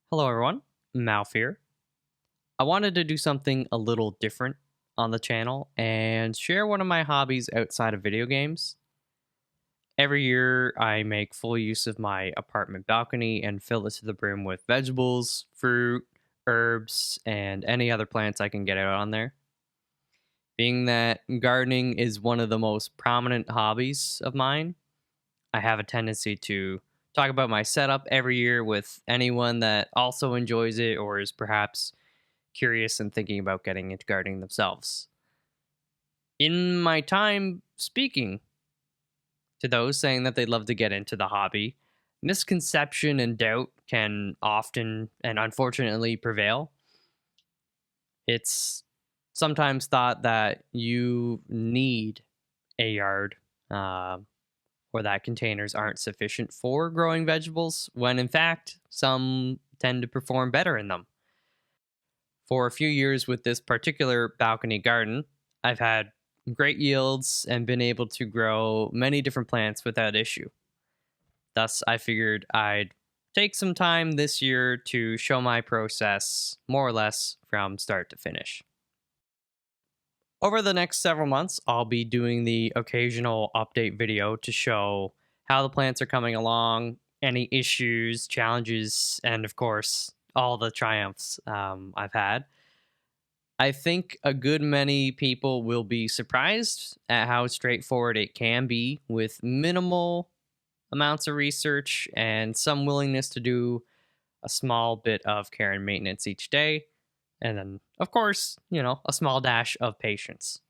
Hello, everyone. Malf here. I wanted to do something a little different on the channel and share one of my hobbies outside of video games. Every year, I make full use of my apartment balcony and fill it to the brim with vegetables, fruit, herbs, and any other plants I can get out on there. Being that gardening is one of the most prominent hobbies of mine, I have a tendency to talk about my setup every year with anyone that also enjoys it or is perhaps curious and thinking about getting into gardening themselves. In my time speaking to those saying that they'd love to get into the hobby, misconception and doubt can often and unfortunately prevail. It's sometimes thought that you need a yard or that containers aren't sufficient for growing vegetables, when in fact, some tend to perform better in them. For a few years with this particular balcony garden, I've had great yields and been able to grow many different plants without issue. Thus, I figured I'd take some time this year to show my process more or less from start to finish. Over the next several months, I'll be doing the occasional update video to show how the plants are coming along, any issues, challenges, and of course, all the triumphs I've had. I think a good many people will be surprised at how straightforward it can be with minimal amounts of research and some willingness to do a small bit of care and maintenance each day. And then, of course, a small dash of patience.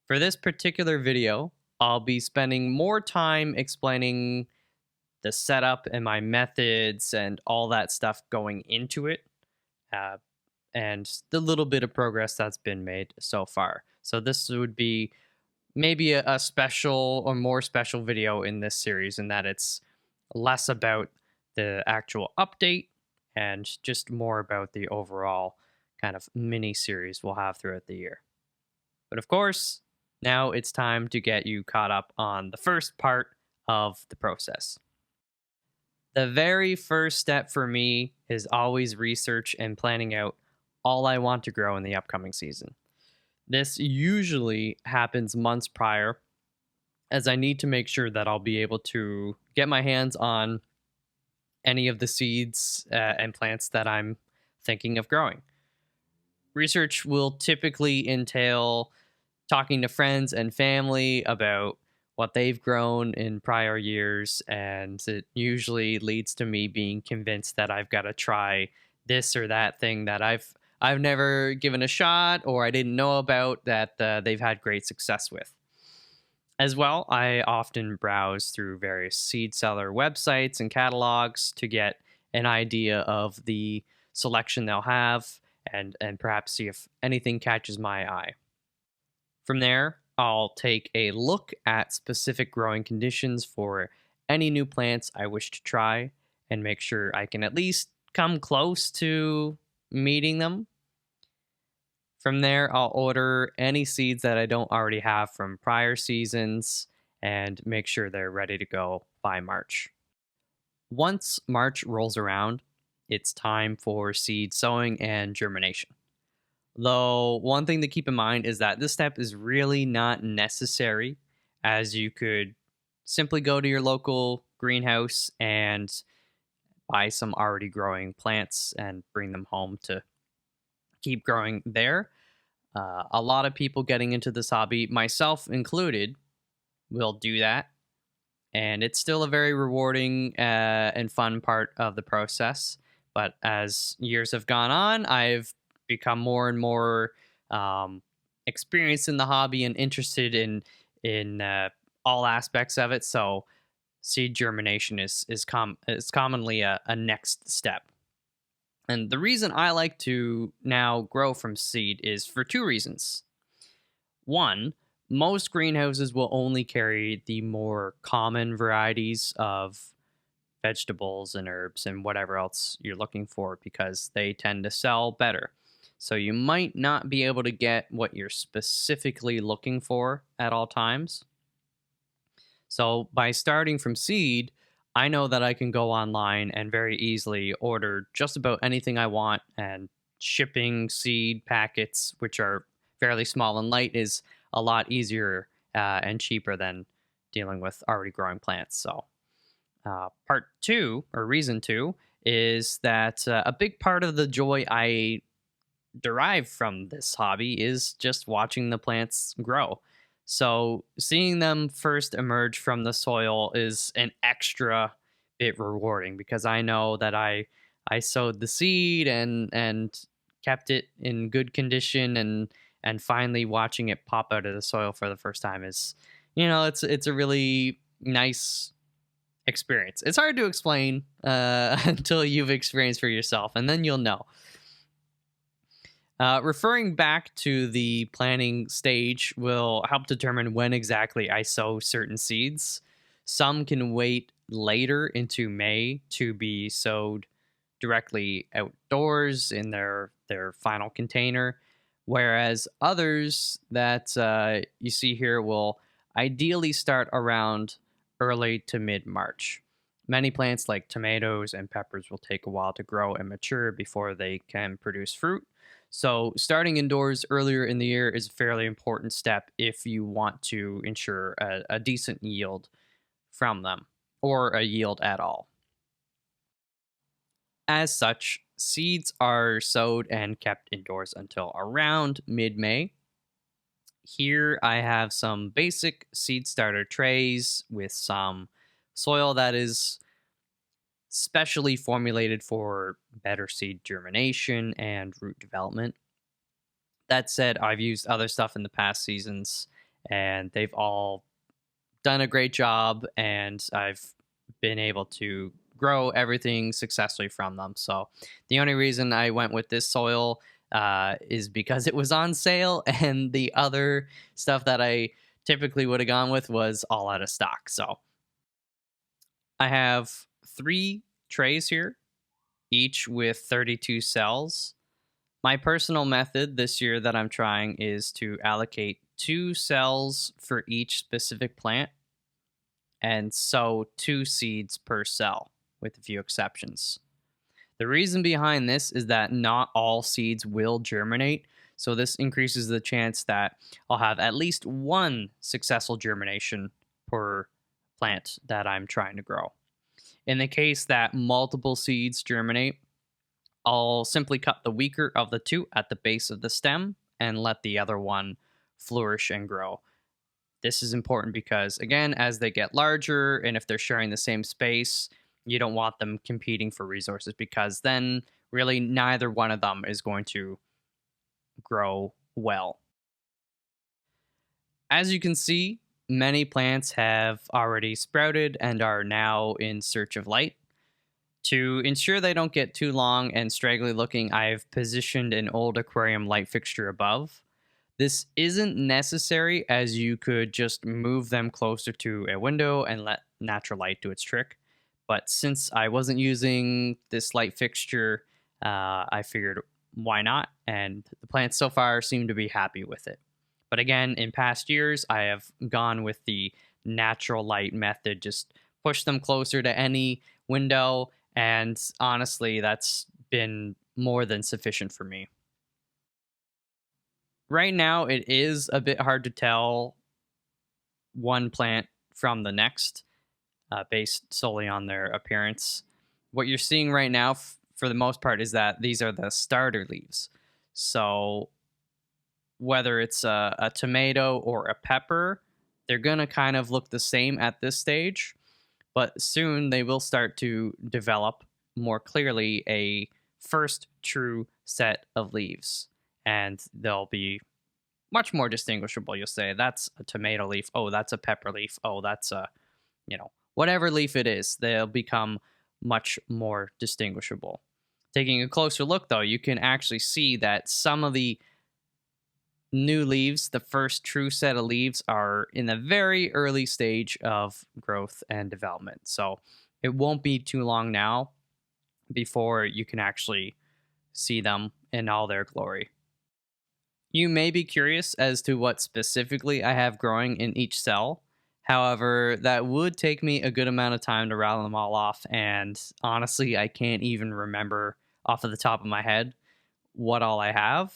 For this particular video, I'll be spending more time explaining the setup and my methods and all that stuff going into it. And the little bit of progress that's been made so far. So this would be maybe a special or more special video in this series, in that it's less about the actual update and just more about the overall kind of mini series we'll have throughout the year. But of course, now it's time to get you caught up on the first part of the process. The very first step for me is always research and planning out all I want to grow in the upcoming season. This usually happens months prior, as I need to make sure that I'll be able to get my hands on any of the seeds and plants that I'm thinking of growing. Research will typically entail talking to friends and family about what they've grown in prior years, and it usually leads to me being convinced that I've got to try this or that thing that I've never given a shot or I didn't know about that they've had great success with. As well, I often browse through various seed seller websites and catalogs to get an idea of the selection they'll have and perhaps see if anything catches my eye. From there, I'll take a look at specific growing conditions for any new plants I wish to try and make sure I can at least come close to meeting them. From there, I'll order any seeds that I don't already have from prior seasons and make sure they're ready to go by March. Once March rolls around, it's time for seed sowing and germination. Though one thing to keep in mind is that this step is really not necessary, as you could simply go to your local greenhouse and buy some already growing plants and bring them home to keep growing there. A lot of people getting into this hobby, myself included, will do that. And it's still a very rewarding and fun part of the process. But as years have gone on, I've become more and more experienced in the hobby and interested in all aspects of it. So seed germination is commonly a next step. And the reason I like to now grow from seed is for two reasons. One, most greenhouses will only carry the more common varieties of vegetables and herbs and whatever else you're looking for because they tend to sell better. So you might not be able to get what you're specifically looking for at all times. So by starting from seed, I know that I can go online and very easily order just about anything I want, and shipping seed packets, which are fairly small and light, is a lot easier and cheaper than dealing with already growing plants. So, part two, or reason two, is that a big part of the joy I derive from this hobby is just watching the plants grow. So, seeing them first emerge from the soil is an extra bit rewarding because I know that I sowed the seed and kept it in good condition, and finally watching it pop out of the soil for the first time is, it's a really nice experience. It's hard to explain until you've experienced for yourself, and then you'll know. Referring back to the planting stage will help determine when exactly I sow certain seeds. Some can wait later into May to be sowed directly outdoors in their final container, whereas others that you see here will ideally start around early to mid March. Many plants like tomatoes and peppers will take a while to grow and mature before they can produce fruit. So, starting indoors earlier in the year is a fairly important step if you want to ensure a decent yield from them, or a yield at all. As such, seeds are sowed and kept indoors until around mid May. Here, I have some basic seed starter trays with some soil that is specially formulated for better seed germination and root development. That said, I've used other stuff in the past seasons, and they've all done a great job, and I've been able to grow everything successfully from them. So the only reason I went with this soil is because it was on sale, and the other stuff that I typically would have gone with was all out of stock. So I have 3 trays here, each with 32 cells. My personal method this year that I'm trying is to allocate 2 cells for each specific plant and sow 2 seeds per cell, with a few exceptions. The reason behind this is that not all seeds will germinate, so this increases the chance that I'll have at least one successful germination per plant that I'm trying to grow. In the case that multiple seeds germinate, I'll simply cut the weaker of the two at the base of the stem and let the other one flourish and grow. This is important because, again, as they get larger and if they're sharing the same space, you don't want them competing for resources because then really neither one of them is going to grow well. As you can see, many plants have already sprouted and are now in search of light. To ensure they don't get too long and straggly looking, I've positioned an old aquarium light fixture above. This isn't necessary, as you could just move them closer to a window and let natural light do its trick. But since I wasn't using this light fixture, I figured why not? And the plants so far seem to be happy with it. But again, in past years, I have gone with the natural light method, just push them closer to any window, and honestly, that's been more than sufficient for me. Right now, it is a bit hard to tell one plant from the next based solely on their appearance. What you're seeing right now, for the most part, is that these are the starter leaves. So whether it's a tomato or a pepper, they're going to kind of look the same at this stage, but soon they will start to develop more clearly a first true set of leaves, and they'll be much more distinguishable. You'll say, that's a tomato leaf. Oh, that's a pepper leaf. Oh, that's a, whatever leaf it is, they'll become much more distinguishable. Taking a closer look, though, you can actually see that some of the new leaves, the first true set of leaves, are in the very early stage of growth and development. So it won't be too long now before you can actually see them in all their glory. You may be curious as to what specifically I have growing in each cell. However, that would take me a good amount of time to rattle them all off. And honestly, I can't even remember off of the top of my head what all I have.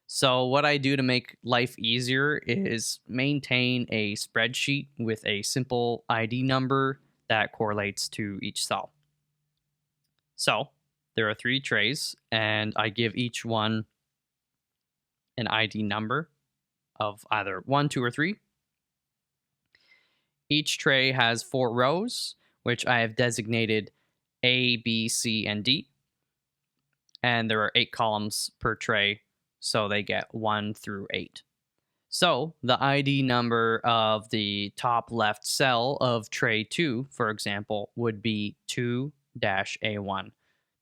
So, what I do to make life easier is maintain a spreadsheet with a simple ID number that correlates to each cell. So, there are 3 trays, and I give each one an ID number of either 1, 2, or 3. Each tray has 4 rows, which I have designated A, B, C, and D. And there are 8 columns per tray, so they get 1 through 8. So the ID number of the top left cell of tray 2, for example, would be 2-A1.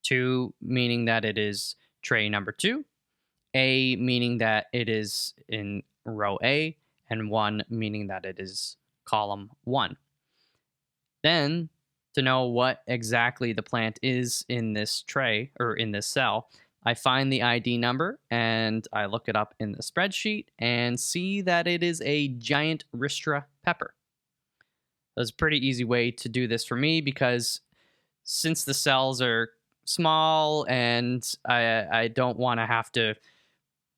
2 meaning that it is tray number 2, A meaning that it is in row A, and 1 meaning that it is column 1. Then, to know what exactly the plant is in this tray or in this cell, I find the ID number and I look it up in the spreadsheet and see that it is a giant ristra pepper. That's a pretty easy way to do this for me because since the cells are small and I don't want to have to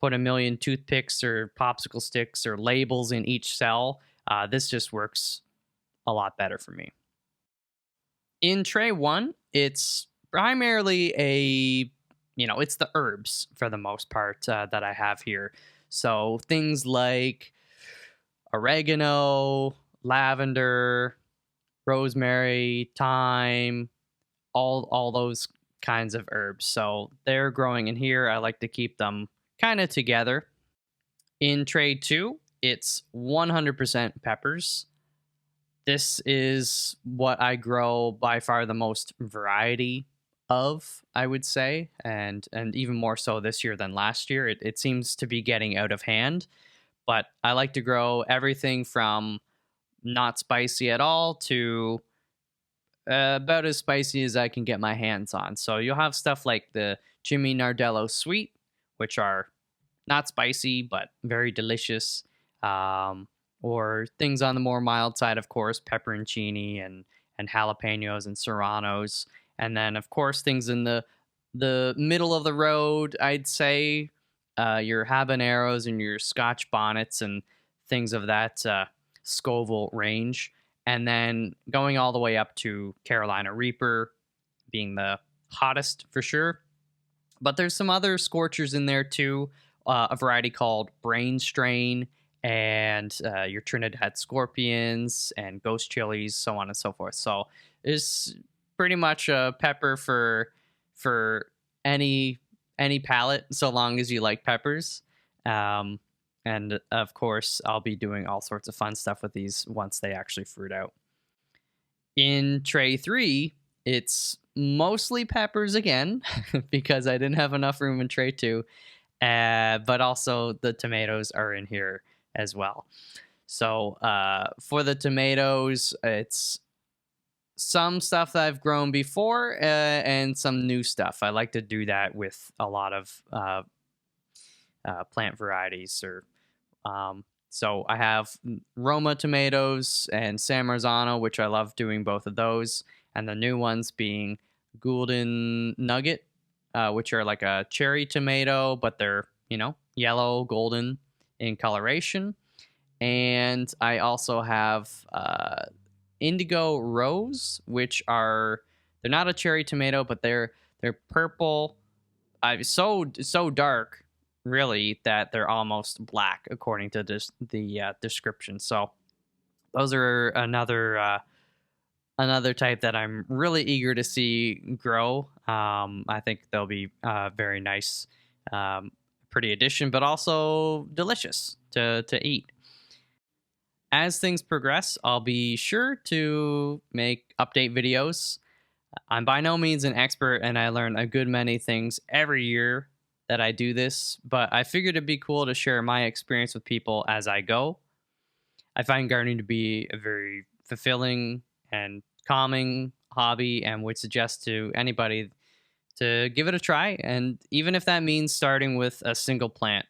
put a million toothpicks or popsicle sticks or labels in each cell, this just works a lot better for me. In tray 1, it's primarily it's the herbs for the most part that I have here. So things like oregano, lavender, rosemary, thyme, all those kinds of herbs. So they're growing in here. I like to keep them kind of together. In tray 2, it's 100% peppers. This is what I grow by far the most variety of, I would say, and even more so this year than last year. It seems to be getting out of hand, but I like to grow everything from not spicy at all to about as spicy as I can get my hands on. So you'll have stuff like the Jimmy Nardello Sweet, which are not spicy but very delicious. Or things on the more mild side, of course, pepperoncini and jalapenos and serranos. And then, of course, things in the middle of the road, I'd say, your habaneros and your Scotch bonnets and things of that Scoville range. And then going all the way up to Carolina Reaper being the hottest for sure. But there's some other scorchers in there too, a variety called Brain Strain and your Trinidad Scorpions and Ghost Chilies, so on and so forth. So it's pretty much a pepper for any palate, so long as you like peppers. And of course, I'll be doing all sorts of fun stuff with these once they actually fruit out. In tray 3, it's mostly peppers again because I didn't have enough room in tray 2. But also the tomatoes are in here as well. So for the tomatoes, it's some stuff that I've grown before and some new stuff. I like to do that with a lot of plant varieties. So I have Roma tomatoes and San Marzano, which I love doing both of those. And the new ones being Golden Nugget, which are like a cherry tomato, but they're, yellow, golden in coloration. And I also have Indigo Rose, which they're not a cherry tomato, but they're purple. So dark, really, that they're almost black, according to the description. So those are another type that I'm really eager to see grow. I think they'll be very nice, pretty addition, but also delicious to eat. As things progress, I'll be sure to make update videos. I'm by no means an expert, and I learn a good many things every year that I do this, but I figured it'd be cool to share my experience with people as I go. I find gardening to be a very fulfilling and calming hobby and would suggest to anybody to give it a try. And even if that means starting with a single plant.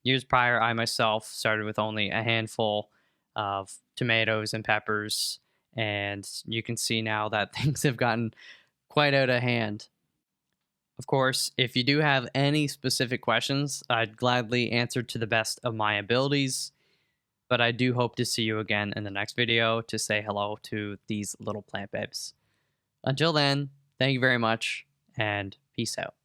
Years prior, I myself started with only a handful of tomatoes and peppers. And you can see now that things have gotten quite out of hand. Of course, if you do have any specific questions, I'd gladly answer to the best of my abilities. But I do hope to see you again in the next video to say hello to these little plant babes. Until then, thank you very much, and peace out.